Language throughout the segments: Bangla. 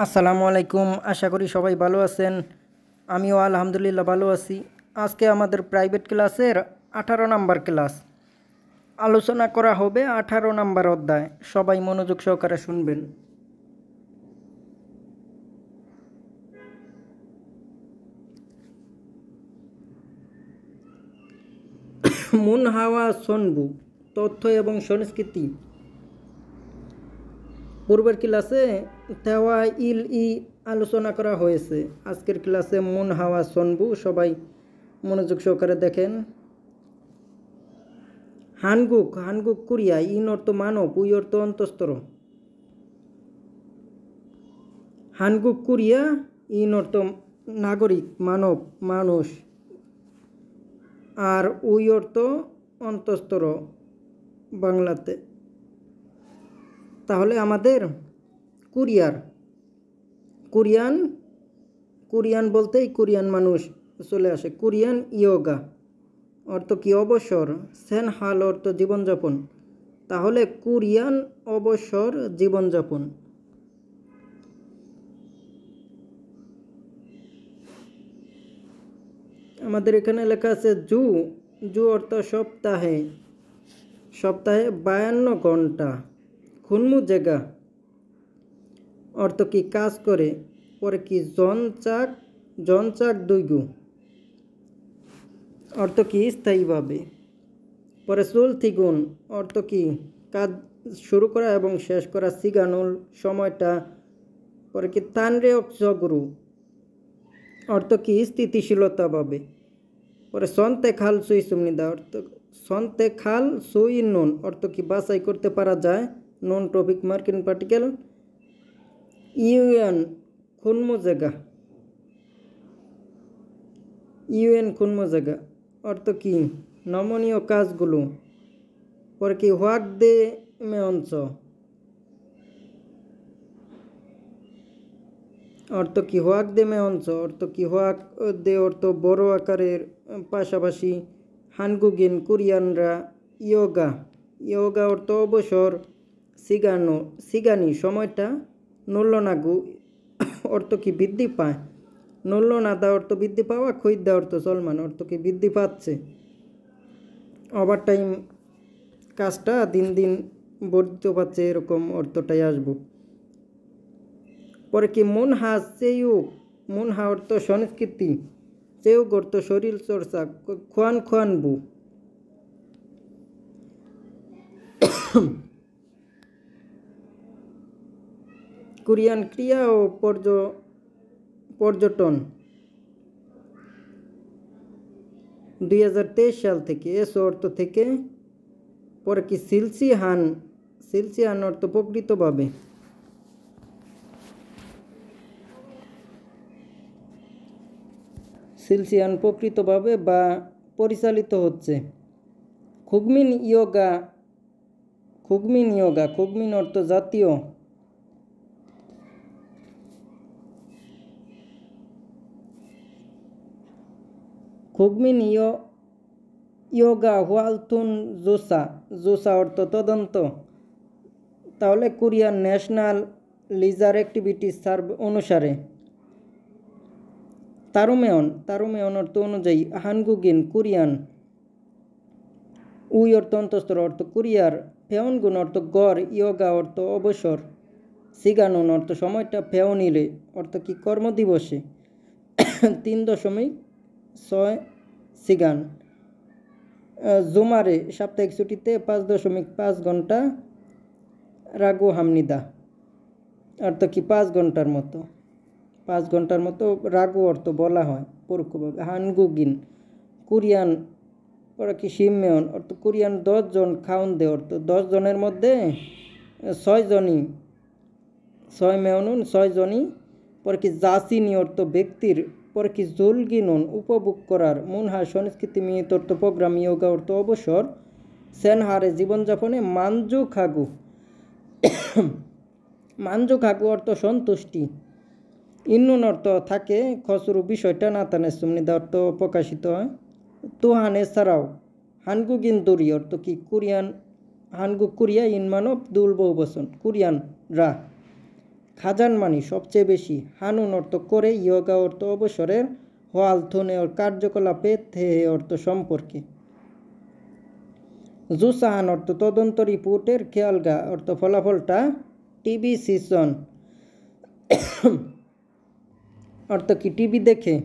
আসসালামু আলাইকুম। আশা করি সবাই ভালো আছেন। আমিও আলহামদুলিল্লাহ ভালো আছি। আজকে আমাদের প্রাইভেট ক্লাসের 18 নাম্বার ক্লাস আলোচনা করা হবে 18 নাম্বার অধ্যায়। সবাই মনোযোগ সহকারে শুনবেন। মুনহাওয়া সনবু তথ্য এবং সংস্কৃতি। পূর্বের ক্লাসে তেওয়া ইল ই আলোচনা করা হয়েছে। আজকের ক্লাসে মুনহাওয়া সনবু। সবাই মনোযোগ সহকারে দেখেন। হানগুক হানগুক কোরিয়া ইন অর্থ মানব, উই অর্থ অন্তস্তর। হানগুক কোরিয়া ইন অর্থ নাগরিক, মানব, মানুষ, আর উই অর্থ অন্তস্তর বাংলাতে। তাহলে আমাদের কোরিয়ান কোরিয়ান বলতেই কোরিয়ান মানুষ চলে আসে। কোরিয়ান ইয়োগা অর্থ কি? অবসর। সেনহাল অর্থ জীবনযাপন। তাহলে কোরিয়ান অবসর জীবনযাপন। আমাদের এখানে লেখা আছে জু। জু অর্থ সপ্তাহে 52 ঘন্টা। খুনমু জায়গা অর্থ কি? কাজ করে। পরে কি? জনচাক দুইগু অর্থ কি? স্থায়ীভাবে। পরে সুলথিগুন অর্থ কি? কাজ শুরু করা এবং শেষ করা। সিগানুল সময়টা। পরে কি? তানরে অক্সগুরু অর্থ কি? স্থিতিশীলতাভাবে। পরে সন্তে খাল সুই সুমনিদা অর্থ সন্তে খাল সুই নুন অর্থ কি? বাছাই করতে পারা যায়। নুন টপিক মার্কিন পার্টিকেল। ইউএন খুনমুজেগা ইউএন খুনমুজেগা অর্থ কি? নমনীয় কাজগুলো। পরে কি? হোয়াক দে মেয়ঞ্চ অর্থ কি? হোয়াক দে মেয়ঞ্চ অর্থ কি? হোয়াক দে অর্থ বড় আকারের, পাশাপাশি। হানগুগিন কোরিয়ানরা। ইয়োগা অর্থ অবসর। সিগানি সময়টা। নল্লনাগু অর্থ কি? বৃদ্ধি পায়। নল্লনাদা অর্থ বৃদ্ধি পাওয়া। খৈদ্দা অর্থ চলমান অর্থ কি? বৃদ্ধি পাচ্ছে। ওভারটাইম কাজটা দিন দিন বর্ধিত পাচ্ছে, এরকম অর্থটাই আসবো। পরে কি? মুনহা চেয়ুক। মুনহা অর্থ সংস্কৃতি। চেয়ুক অর্থ শরীর চর্চা। খোয়ানবু কোরিয়ান ক্রিয়া ও পর্যটন 2023 সাল থেকে। এসো অর্থ থেকে। পরে কি? সিলসিহান অর্থ প্রকৃতভাবে। সিলসিহান প্রকৃতভাবে বা পরিচালিত হচ্ছে। খুগমিন ইয়োগা খুগমিন অর্থ জাতীয়। খুগমিন ইয়োগা হোয়ালথুন জোসা অর্থ তদন্ত। তাহলে কোরিয়ান ন্যাশনাল লিজার অ্যাক্টিভিটি সার্ভ অনুসারে। তারুমেয়ন অর্থ অনুযায়ী। হানগুগিন কোরিয়ান। উই অর্থ অন্তস্তর অর্থ কোরিয়ার। ফেয়নগুন অর্থ গড়। ইয়োগা অর্থ অবসর। সিগানুন অর্থ সময়টা। ফেয়নিলে অর্থ কি? কর্মদিবসে। 3.6 সিগান। জুমারে সাপ্তাহিক ছুটিতে 5.5 ঘন্টা। রাগু হামনিদা অর্থ কি? 5 ঘন্টার মতো। 5 ঘন্টার মতো রাগু অর্থ বলা হয় পরোক্ষভাবে। হানগুগিন কোরিয়ান। পরে কি? শিমমেয়ন অর্থ কোরিয়ান 10 জন। খাউন দে অর্থ 10 জনের মধ্যে 6 জনই। 6 মেয়নুন 6 জনই। পরে কি? জাসিনি অর্থ ব্যক্তির। পরে কি? জুলগিনুন উপভোগ করার। মুনহা সংস্কৃতি মিহিত অর্থ প্রোগ্রাম। ইয়োগা অর্থ অবসর। সেনহারে জীবনযাপনে। মানজু খাগু অর্থ সন্তুষ্টি। ইন্নুন অর্থ থাকে। খসরু বিষয়টা নাতানে সুমনিদা অর্থ প্রকাশিত হয়। তুহান এছাড়াও। হানগুগিন দরি অর্থ কি? কোরিয়ান। হানগুক কোরিয়া ইন মানব দুল বহুবচন। কোরিয়ান রা। খাজান মানি সবচেয়ে বেশি, হানুন অর্থ করে, ইয়োগা অর্থ অবসরের, হোয়াল থুনে ওর কার্যকলাপে, থে অর্থ সম্পর্কে। জুসাহান অর্থ তদন্ত রিপোর্টের, খেয়ালগা অর্থ ফলাফলটা, টিভি সিজন অর্থ কি টিভি দেখে,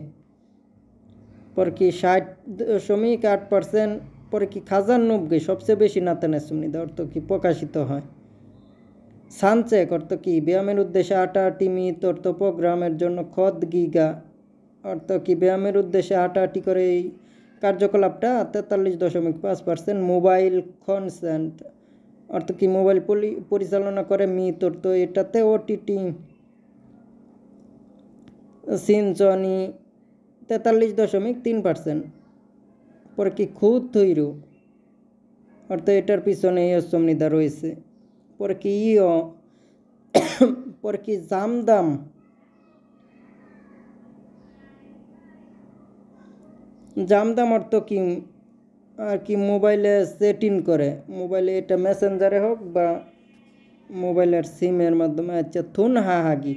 পরে কি 60.8%, পরে কি খাজান নব্বই সবচেয়ে বেশি নাতানে সুমনিদা অর্থ কি প্রকাশিত হয়। সানচেক অর্থ কি ব্যায়ামের উদ্দেশ্যে, হাঁটাহাঁটি, মিত অর্থ প্রোগ্রামের জন্য, খদ গিগা অর্থ কি ব্যায়ামের উদ্দেশ্যে হাঁটাহাঁটি করে এই কার্যকলাপটা 43.5%। মোবাইল কনসেন্ট অর্থ কি মোবাইল পরিচালনা করে, মিত অর্থ এটাতে, ওটিটি সিনচনি 43.3%। পরে কি খুদ তৈরু অর্থ এটার পিছনে ইয়সমনিদা রয়েছে। পরে কি পরে কি জামদাম জামদাম অর্থ কি আর কি মোবাইলে সেটিং করে, মোবাইলে এটা মেসেঞ্জারে হোক বা মোবাইলের সিমের মাধ্যমে। আচ্ছা থুন হাহাগি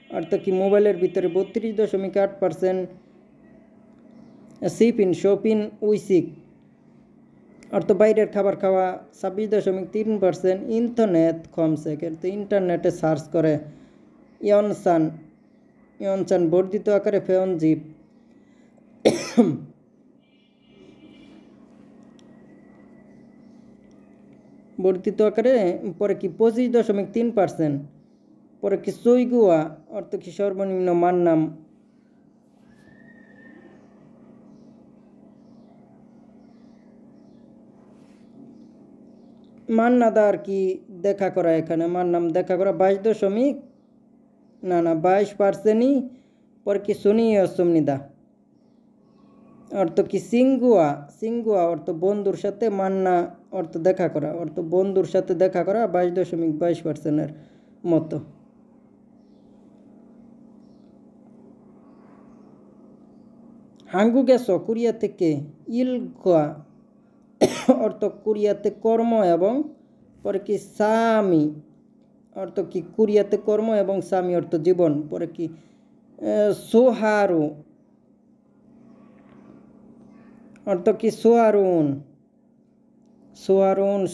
অর্থ কি মোবাইলের ভিতরে 32.8%। সিপিন শপিন উইসিক অর্থ বাইরের খাবার খাওয়া 26.3%। ইন্টারনেট কমসেক তো ইন্টারনেটে সার্চ করে। ইয়নসান বর্ধিত আকারে, ফেয়ন জিপ বর্ধিত আকারে। পরে কি 25.3%। পরে কি সইগুয়া অর্থ কি সর্বনিম্ন মাননাম। মান্নাদা আর কি দেখা করা, এখানে মাননাম দেখা করা 22%। পরে কি শুনি অসমনিদা অর্থ কি সিঙ্গুয়া অর্থ বন্ধুর সাথে, মান্না অর্থ দেখা করা, অর্থ বন্ধুর সাথে দেখা করা 22.22%-এর মতো। হাঙ্গু গেছ কোরিয়া থেকে, ইলগা অর্থ কোরিয়াতে কর্ম এবং, পরে কি সামি অর্থ কি কোরিয়াতে কর্ম এবং, সামি অর্থ জীবন। পরে কি সোহারু অর্থ কি সোয়ারুন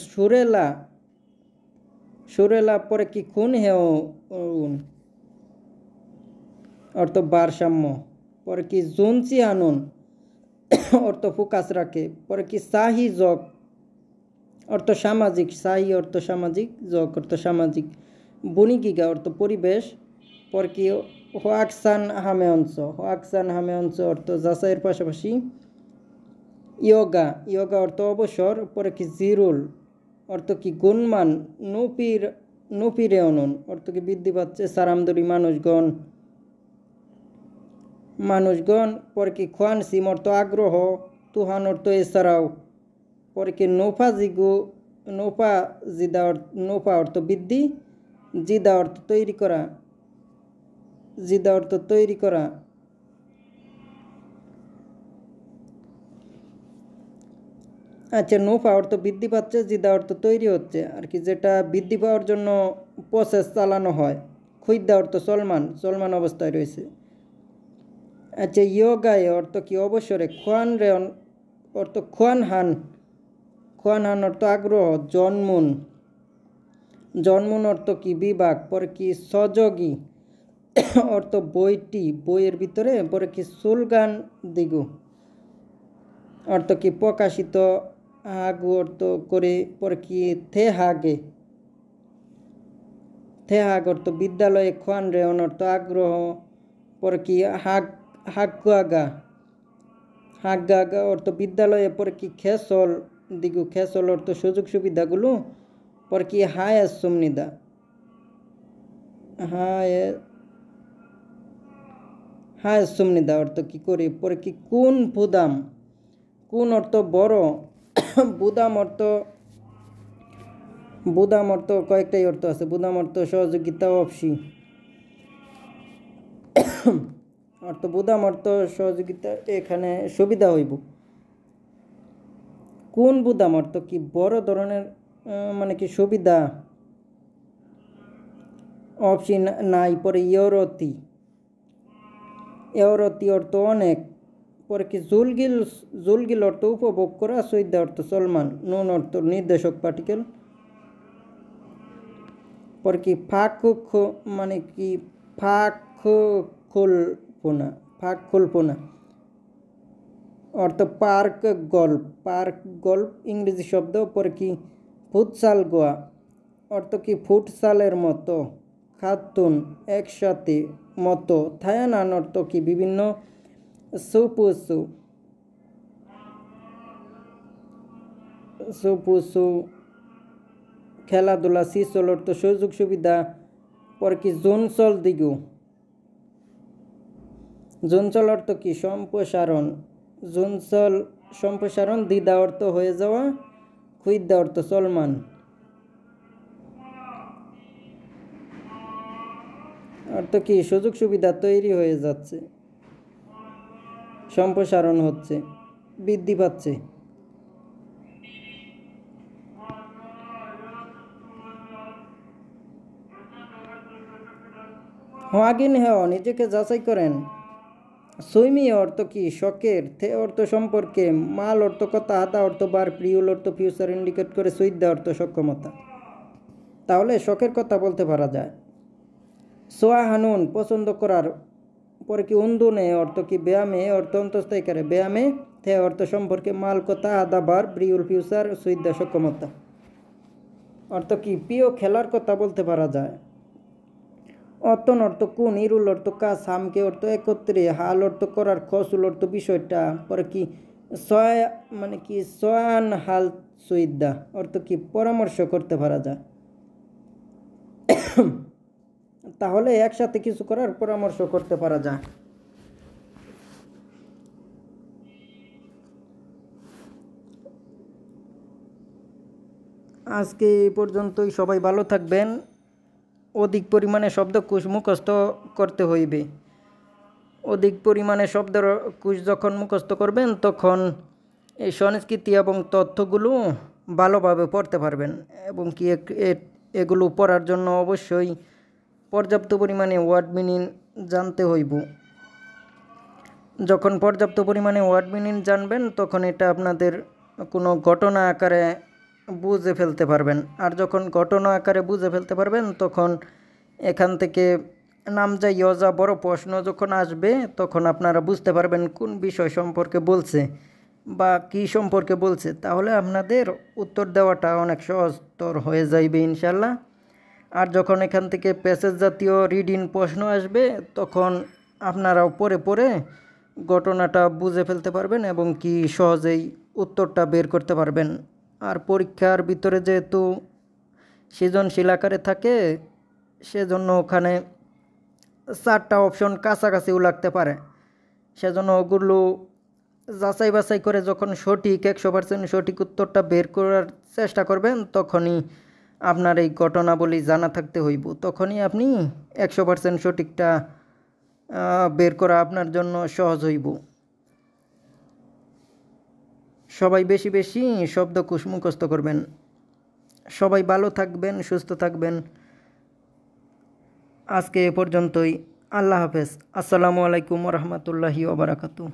সুরেলা। পরে কি খুন হেউন অর্থ ভারসাম্য। পরে কি জুনচি আনুন অর্থ ফোকাস রাখে। পরে কি সাহি জক অর্থ সামাজিক, সাহি অর্থ সামাজিক, জক অর্থ সামাজিক। বনিগিগা অর্থ পরিবেশ। পরে কি হোয়াকসান হামে অংশ অর্থ যাচাইয়ের পাশাপাশি। ইয়োগা অর্থ অবসর। পরে কি জিরুল অর্থ কি গুণমান, নুপিরে অনন অর্থ কি বৃদ্ধি পাচ্ছে, সারামদরি মানুষগণ। পরে কি খোয়ান সিম অর্থ আগ্রহ, তুহান অর্থ এছাড়াও। পরে কি নোফা অর্থ বৃদ্ধি, জিদা অর্থ তৈরি করা। আচ্ছা নোফা অর্থ বৃদ্ধি পাচ্ছে, জিদা অর্থ তৈরি হচ্ছে আর কি, যেটা বৃদ্ধি পাওয়ার জন্য প্রসেস চালানো হয়। খুইদ্দা অর্থ চলমান অবস্থায় রয়েছে। আচ্ছা ইয়োগায় অর্থ কি অবসরে। খোয়ান রেয়ন অর্থ খোয়ান হান অর্থ আগ্রহ। জন্মুন অর্থ কি বিভাগ। পরে কি সজগি অর্থ বইয়ের ভিতরে। পরে কি সুলগান দিগু অর্থ কি প্রকাশিত, আগু অর্থ করে। পরে কি থেহাগ অর্থ বিদ্যালয়ে, খোয়ান রেয়ন অর্থ আগ্রহ। পরে কি হাগ্গাগা অর্থ বিদ্যালয়ে। পরে কি খেসল অর্থ সুযোগ সুবিধাগুলো। পরে কি হায়াসুমনিদা অর্থ কি করে। পরে কি কোন অর্থ বড়। বুদাম অর্থ কয়েকটাই অর্থ আছে। বুদাম অর্থ সহযোগিতা, অপসি অর্থ বুদাম অর্থ সহযোগিতা, এখানে সুবিধা হইব। কোন বুদাম অর্থ কি বড় ধরনের, মানে কি সুবিধা অপশন নাই। পরে ইয়রতি, ইয়রতি অর্থ অনেক। পরে কি জুলগিল, জুলগিল অর্থ উপভোগ করা, সৈদ্যা অর্থ সলমান, নুন অর্থ নির্দেশক পার্টিকেল। পরে কি ফাঁক মানে কি ফাঁক খোলপোনা, ফাঁক খোলপোনা অর্থ পার্ক গল্প, পার্ক গল্প ইংরেজি শব্দ। পরে কি ফুটসাল গোয়া অর্থ কি ফুটসালের মতো, খাতুন একসাথে, মতো। থায়ানান অর্থ কি বিভিন্ন। সুপুসু, সুপুসু খেলাধুলা। সিসল অর্থ সুযোগ সুবিধা। পরে কি জোনসল দিগু, জোনসল অর্থ কি সম্প্রসারণ, জোনসল সম্প্রসারণ। দিদা অর্থ হয়ে যাওয়া, খুইদ্দা অর্থ সলমান। অর্থ কি সুযোগ সুবিধা তৈরি হয়ে যাচ্ছে, সম্প্রসারণ হচ্ছে, বৃদ্ধি পাচ্ছে। হাগিন হেও নিজেকে যাচাই করেন। সুইমি অর্থ কি শখের, থে অর্থ সম্পর্কে, মাল অর্থ কথা, হাদা অর্থ বার, প্রিয়ল অর্থ ফিউচার ইন্ডিকেট করে, সুইদ্যা অর্থ সক্ষমতা। তাহলে শখের কথা বলতে পারা যায়। সোয়া হানুন পছন্দ করার। পরে কি উন্দুনে অর্থ কি ব্যায়ামে অর্থ অন্তস্থায়ী করে, ব্যায়ামে। থে অর্থ সম্পর্কে, মাল কথা, হাদা বার, প্রিয়ল ফিউচার, সুইদ্যা সক্ষমতা। অর্থ কি প্রিয় খেলার কথা বলতে পারা যায়। অতন অর্থ কোন, ইরুল অর্থ কাজ, হামকে অর্থ একত্রে, হাল অর্থ করার, খসুল অর্থ বিষয়টা। পরে কি সয় মানে কি সয়ান হাল সুইদ্যা অর্থ কি পরামর্শ করতে পারা যায়। তাহলে একসাথে কিছু করার পরামর্শ করতে পারা যায়। আজকে এই পর্যন্তই। সবাই ভালো থাকবেন। অধিক পরিমাণে শব্দকোষ মুখস্থ করতে হইবে। অধিক পরিমাণে শব্দকোষ যখন মুখস্থ করবেন তখন এই সংস্কৃতি এবং তথ্যগুলো ভালোভাবে পড়তে পারবেন। এবং কি এগুলো পড়ার জন্য অবশ্যই পর্যাপ্ত পরিমাণে ওয়ার্ড মিনিং জানতে হইব। যখন পর্যাপ্ত পরিমাণে ওয়ার্ড মিনিং জানবেন তখন এটা আপনাদের কোনো ঘটনা আকারে বুঝে ফেলতে পারবেন। আর যখন ঘটনা আকারে বুঝে ফেলতে পারবেন তখন এখান থেকে নামজা ইয়জা বড় প্রশ্ন যখন আসবে তখন আপনারা বুঝতে পারবেন কোন বিষয় সম্পর্কে বলছে বা কী সম্পর্কে বলছে। তাহলে আপনাদের উত্তর দেওয়াটা অনেক সহজতর হয়ে যাইবে ইনশাল্লাহ। আর যখন এখান থেকে প্যাসেজ জাতীয় রিডিং প্রশ্ন আসবে তখন আপনারাও পড়ে পড়ে ঘটনাটা বুঝে ফেলতে পারবেন এবং কি সহজেই উত্তরটা বের করতে পারবেন। আর পরীক্ষার ভিতরে যেহেতু সৃজনশীল আকারে থাকে সেজন্য ওখানে 4টা অপশন কাছাকাছিও লাগতে পারে। সেজন্য ওগুলো যাচাই বাছাই করে যখন সঠিক 100% সঠিক উত্তরটা বের করার চেষ্টা করবেন তখনই আপনার এই ঘটনাবলী জানা থাকতে হইব। তখনই আপনি 100% সঠিকটা বের করা আপনার জন্য সহজ হইব। সবাই বেশি বেশি শব্দকোষ মুখস্থ করবেন। সবাই ভালো থাকবেন, সুস্থ থাকবেন। আজকে এ পর্যন্তই। আল্লাহ হাফেজ। আসসালামু আলাইকুম ওয়া রাহমাতুল্লাহি ওয়া বারাকাতুহু।